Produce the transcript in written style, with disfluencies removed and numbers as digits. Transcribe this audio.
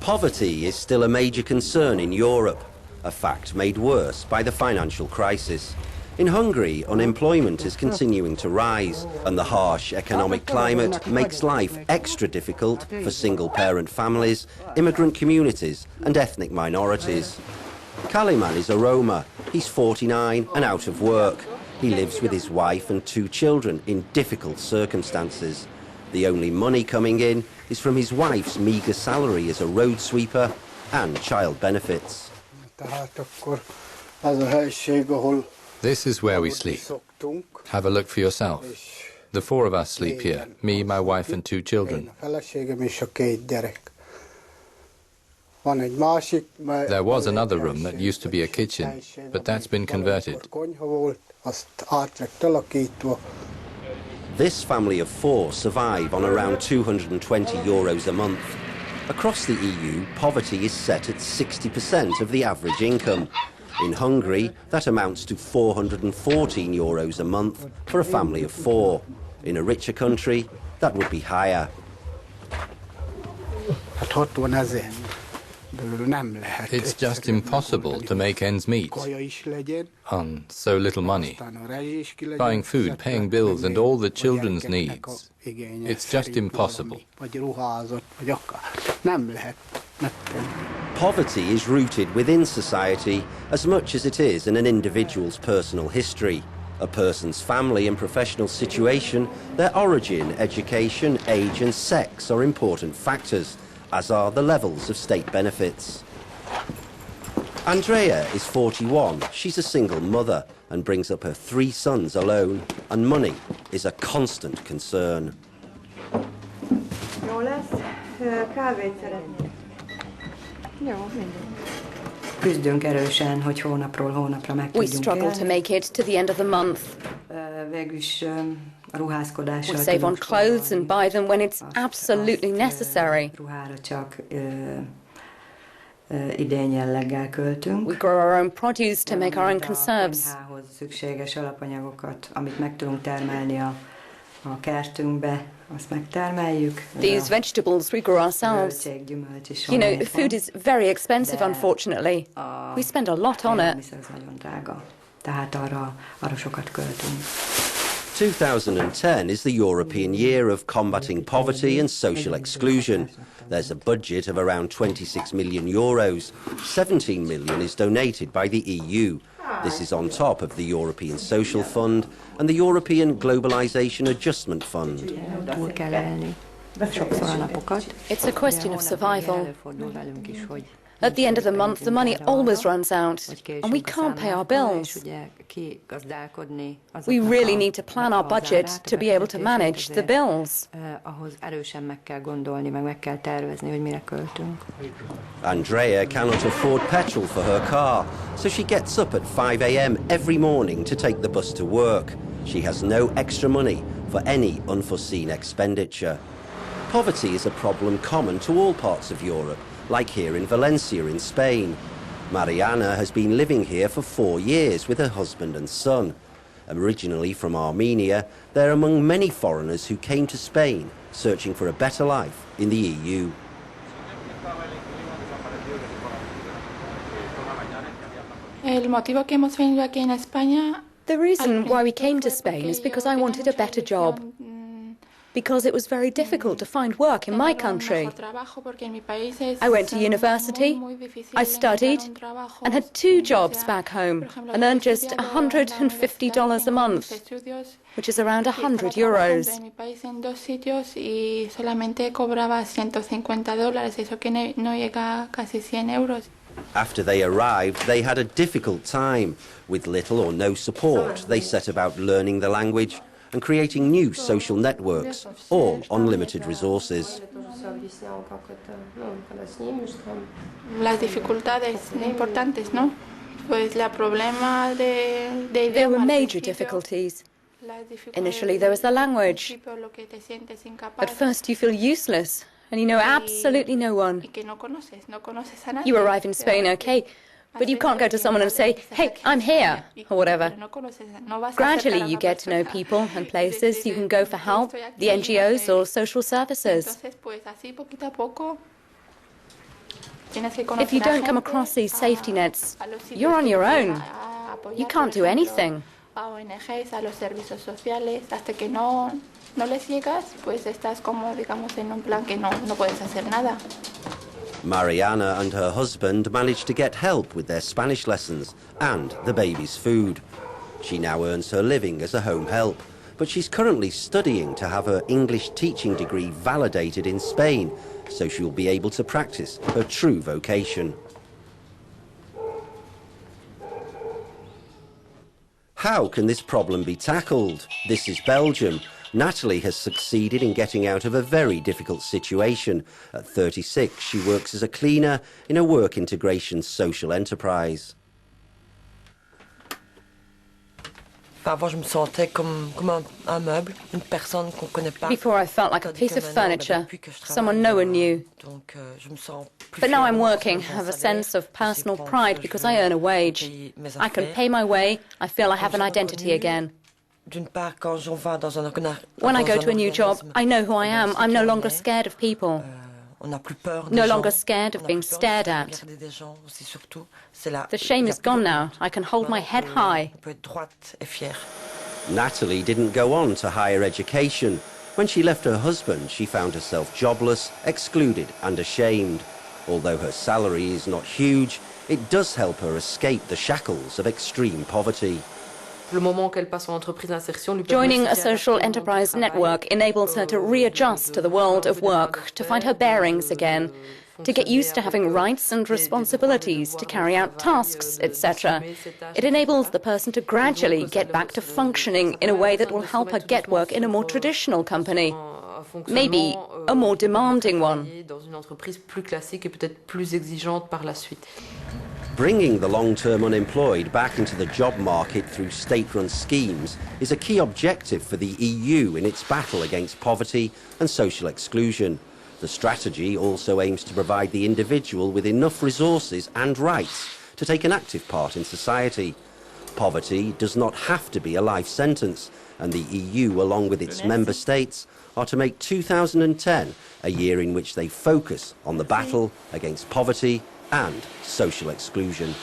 Poverty is still a major concern in Europe, a fact made worse by the financial crisis. In Hungary, unemployment is continuing to rise, and the harsh economic climate makes life extra difficult for single-parent families, immigrant communities and ethnic minorities. Kalman is a Roma. He's 49 and out of work. He lives with his wife and 2 children in difficult circumstances. The only money coming in is from his wife's meagre salary as a road sweeper and child benefits. This is where we sleep. Have a look for yourself. The 4 of us sleep here, me, my wife and 2 children. There was another room that used to be a kitchen, but that's been converted. This family of 4 survive on around €220 a month. Across the EU, poverty is set at 60% of the average income. In Hungary, that amounts to €414 a month for a family of 4. In a richer country, that would be higher. It's just impossible to make ends meet on so little money. Buying food, paying bills and all the children's needs. It's just impossible. Poverty is rooted within society as much as it is in an individual's personal history. A person's family and professional situation, their origin, education, age and sex are important factors, as are the levels of state benefits. Andrea is 41. She's a single mother and brings up her 3 sons alone, and money is a constant concern. We struggle to make it to the end of the month. We save on clothes and buy them when it's absolutely necessary. We grow our own produce to make our own conserves. These vegetables we grow ourselves. You know, food is very expensive, unfortunately. We spend a lot on it. 2010 is the European year of combating poverty and social exclusion. There's a budget of around €26 million. 17 million is donated by the EU. This is on top of the European Social Fund and the European Globalisation Adjustment Fund. It's a question of survival. At the end of the month, the money always runs out, and we can't pay our bills. We really need to plan our budget to be able to manage the bills. Andrea cannot afford petrol for her car, so she gets up at 5 a.m. every morning to take the bus to work. She has no extra money for any unforeseen expenditure. Poverty is a problem common to all parts of Europe, like here in Valencia in Spain. Marianna has been living here for 4 years with her husband and son. Originally from Armenia, they're among many foreigners who came to Spain searching for a better life in the EU. The reason why we came to Spain is because I wanted a better job. Because it was very difficult to find work in my country. I went to university, I studied, and had 2 jobs back home, and earned just $150 a month, which is around €100. After they arrived, they had a difficult time. With little or no support, they set about learning the language and creating new social networks, all on limited resources. There were major difficulties. Initially, there was the language. At first, you feel useless, and you know absolutely no one. You arrive in Spain, okay, but you can't go to someone and say, hey, I'm here, or whatever. Gradually, you get to know people and places. You can go for help, the NGOs or social services. If you don't come across these safety nets, you're on your own. You can't do anything. Marianna and her husband managed to get help with their Spanish lessons and the baby's food. She now earns her living as a home help, but she's currently studying to have her English teaching degree validated in Spain, so she'll be able to practice her true vocation. How can this problem be tackled? This is Belgium. Natalie has succeeded in getting out of a very difficult situation. At 36, she works as a cleaner in a work integration social enterprise. Before I felt like a piece of furniture, someone no one knew. But now I'm working, have a sense of personal pride because I earn a wage. I can pay my way, I feel I have an identity again. When I go to a new job, I know who I am. I'm no longer scared of people. No longer scared of being stared at. The shame is gone now. I can hold my head high. Natalie didn't go on to higher education. When she left her husband, she found herself jobless, excluded and ashamed. Although her salary is not huge, it does help her escape the shackles of extreme poverty. Joining a social enterprise network enables her to readjust to the world of work, to find her bearings again, to get used to having rights and responsibilities, to carry out tasks, etc. It enables the person to gradually get back to functioning in a way that will help her get work in a more traditional company, maybe a more demanding one. Bringing the long-term unemployed back into the job market through state-run schemes is a key objective for the EU in its battle against poverty and social exclusion. The strategy also aims to provide the individual with enough resources and rights to take an active part in society. Poverty does not have to be a life sentence, and the EU, along with its member states, are to make 2010 a year in which they focus on the battle against poverty and social exclusion.